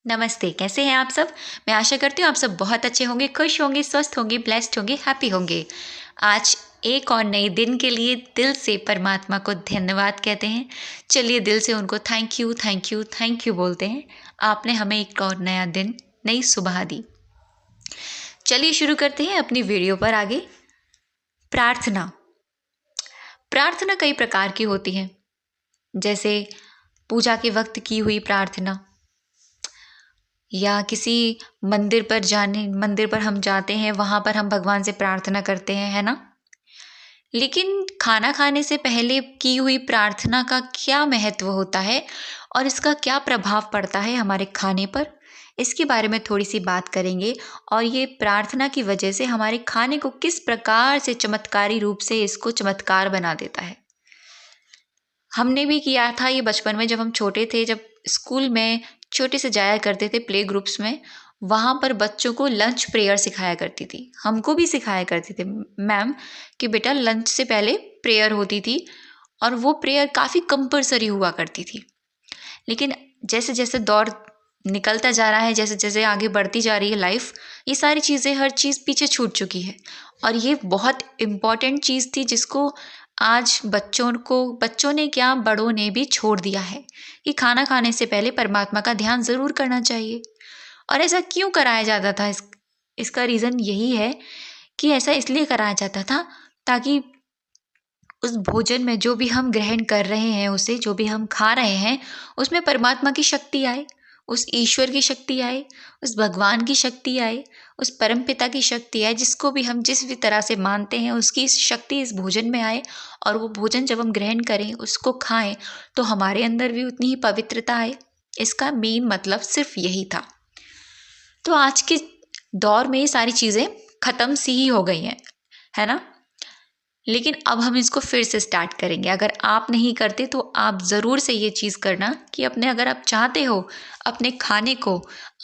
नमस्ते, कैसे हैं आप सब? मैं आशा करती हूँ आप सब बहुत अच्छे होंगे, खुश होंगे, स्वस्थ होंगे, ब्लेस्ड होंगे, हैप्पी होंगे। आज एक और नए दिन के लिए दिल से परमात्मा को धन्यवाद कहते हैं। चलिए दिल से उनको thank you, thank you, thank you बोलते हैं। आपने हमें एक और नया दिन, नई सुबह दी। चलिए शुरू करते हैं अपनी वीडियो पर आगे। प्रार्थना। प्रार्थना कई प्रकार की होती है, जैसे पूजा के वक्त की हुई प्रार्थना, या किसी मंदिर पर हम जाते हैं, वहाँ पर हम भगवान से प्रार्थना करते हैं, है ना? लेकिन खाना खाने से पहले की हुई प्रार्थना का क्या महत्व होता है और इसका क्या प्रभाव पड़ता है हमारे खाने पर, इसके बारे में थोड़ी सी बात करेंगे। और ये प्रार्थना की वजह से हमारे खाने को किस प्रकार से चमत्कारी रूप से इसको चमत्कार बना देता है। हमने भी किया था ये बचपन में, जब हम छोटे थे, जब स्कूल में छोटे से जाया करते थे प्ले ग्रुप्स में, वहाँ पर बच्चों को लंच प्रेयर सिखाया करती थी। हमको भी सिखाया करती थी मैम कि बेटा लंच से पहले प्रेयर होती थी, और वो प्रेयर काफ़ी कंपलसरी हुआ करती थी। लेकिन जैसे जैसे दौर निकलता जा रहा है, जैसे जैसे आगे बढ़ती जा रही है लाइफ, ये सारी चीज़ें, हर चीज़ पीछे छूट चुकी है। और ये बहुत इम्पॉर्टेंट चीज़ थी जिसको आज बच्चों ने क्या, बड़ों ने भी छोड़ दिया है कि खाना खाने से पहले परमात्मा का ध्यान ज़रूर करना चाहिए। और ऐसा क्यों कराया जाता था? इसका रीज़न यही है कि ऐसा इसलिए कराया जाता था ताकि उस भोजन में जो भी हम ग्रहण कर रहे हैं, उसे जो भी हम खा रहे हैं, उसमें परमात्मा की शक्ति आए, उस ईश्वर की शक्ति आए, उस भगवान की शक्ति आए, उस परमपिता की शक्ति आए, जिसको भी हम जिस भी तरह से मानते हैं, उसकी शक्ति इस भोजन में आए। और वो भोजन जब हम ग्रहण करें, उसको खाएं, तो हमारे अंदर भी उतनी ही पवित्रता आए। इसका मेन मतलब सिर्फ यही था। तो आज के दौर में ये सारी चीज़ें ख़त्म सी ही हो गई हैं, है ना? लेकिन अब हम इसको फिर से स्टार्ट करेंगे। अगर आप नहीं करते तो आप ज़रूर से ये चीज़ करना कि अगर आप चाहते हो अपने खाने को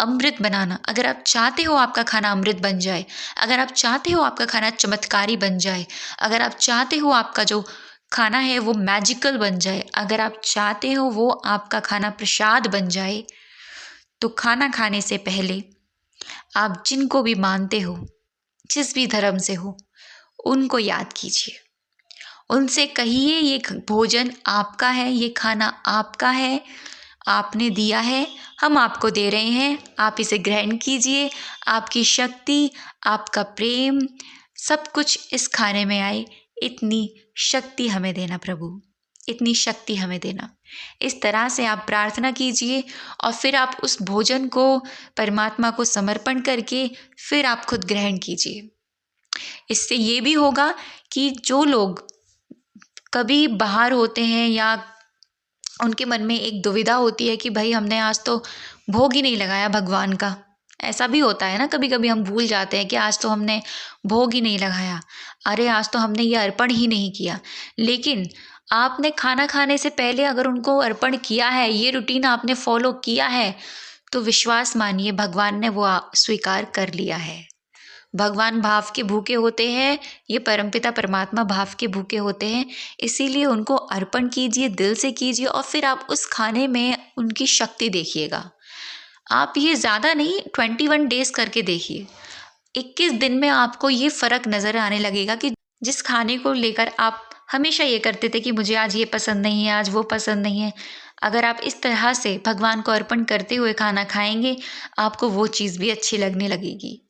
अमृत बनाना, अगर आप चाहते हो आपका खाना अमृत बन जाए, अगर आप चाहते हो आपका खाना चमत्कारी बन जाए, अगर आप चाहते हो आपका जो खाना है वो मैजिकल बन जाए, अगर आप चाहते हो वो आपका खाना प्रसाद बन जाए, तो खाना खाने से पहले आप जिनको भी मानते हो, जिस भी धर्म से हो, उनको याद कीजिए। उनसे कहिए ये भोजन आपका है, ये खाना आपका है, आपने दिया है, हम आपको दे रहे हैं, आप इसे ग्रहण कीजिए। आपकी शक्ति, आपका प्रेम, सब कुछ इस खाने में आए। इतनी शक्ति हमें देना प्रभु, इतनी शक्ति हमें देना। इस तरह से आप प्रार्थना कीजिए और फिर आप उस भोजन को परमात्मा को समर्पण करके फिर आप खुद ग्रहण कीजिए। इससे ये भी होगा कि जो लोग कभी बाहर होते हैं या उनके मन में एक दुविधा होती है कि भाई हमने आज तो भोग ही नहीं लगाया भगवान का, ऐसा भी होता है ना, कभी कभी हम भूल जाते हैं कि आज तो हमने भोग ही नहीं लगाया, अरे आज तो हमने ये अर्पण ही नहीं किया। लेकिन आपने खाना खाने से पहले अगर उनको अर्पण किया है, ये रूटीन आपने फॉलो किया है, तो विश्वास मानिए भगवान ने वो स्वीकार कर लिया है। भगवान भाव के भूखे होते हैं, ये परमपिता परमात्मा भाव के भूखे होते हैं। इसीलिए उनको अर्पण कीजिए, दिल से कीजिए, और फिर आप उस खाने में उनकी शक्ति देखिएगा। आप ये ज़्यादा नहीं, 21 डेज़ करके देखिए। 21 दिन में आपको ये फ़र्क नज़र आने लगेगा कि जिस खाने को लेकर आप हमेशा ये करते थे कि मुझे आज ये पसंद नहीं है, आज वो पसंद नहीं है, अगर आप इस तरह से भगवान को अर्पण करते हुए खाना खाएंगे, आपको वो चीज़ भी अच्छी लगने लगेगी,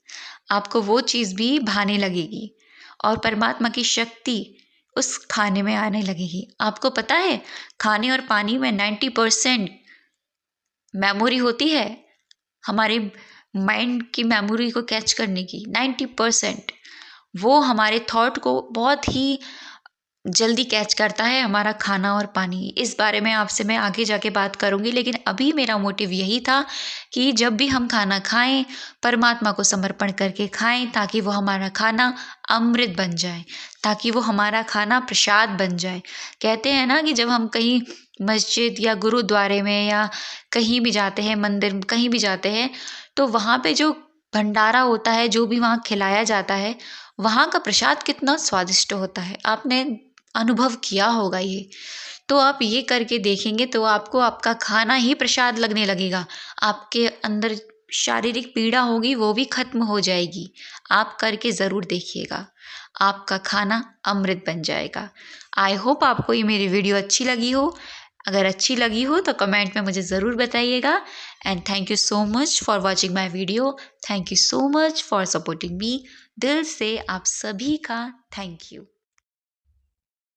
आपको वो चीज़ भी भाने लगेगी, और परमात्मा की शक्ति उस खाने में आने लगेगी। आपको पता है खाने और पानी में 90% मेमोरी होती है, हमारे माइंड की मेमोरी को कैच करने की 90%। वो हमारे थॉट को बहुत ही जल्दी कैच करता है, हमारा खाना और पानी। इस बारे में आपसे मैं आगे जाके बात करूँगी, लेकिन अभी मेरा मोटिव यही था कि जब भी हम खाना खाएं, परमात्मा को समर्पण करके खाएं, ताकि वो हमारा खाना अमृत बन जाए, ताकि वो हमारा खाना प्रसाद बन जाए। कहते हैं ना कि जब हम कहीं मस्जिद या गुरुद्वारे में या कहीं भी जाते हैं, मंदिर कहीं भी जाते हैं, तो वहाँ पे जो भंडारा होता है, जो भी वहाँ खिलाया जाता है, वहाँ का प्रसाद कितना स्वादिष्ट होता है। आपने अनुभव किया होगा ये। तो आप ये करके देखेंगे तो आपको आपका खाना ही प्रसाद लगने लगेगा। आपके अंदर शारीरिक पीड़ा होगी वो भी खत्म हो जाएगी। आप करके ज़रूर देखिएगा, आपका खाना अमृत बन जाएगा। आई होप आपको ये मेरी वीडियो अच्छी लगी हो। अगर अच्छी लगी हो तो कमेंट में मुझे ज़रूर बताइएगा। And thank you so much for watching my video. Thank you so much for supporting me. दिल से आप सभी का थैंक यू।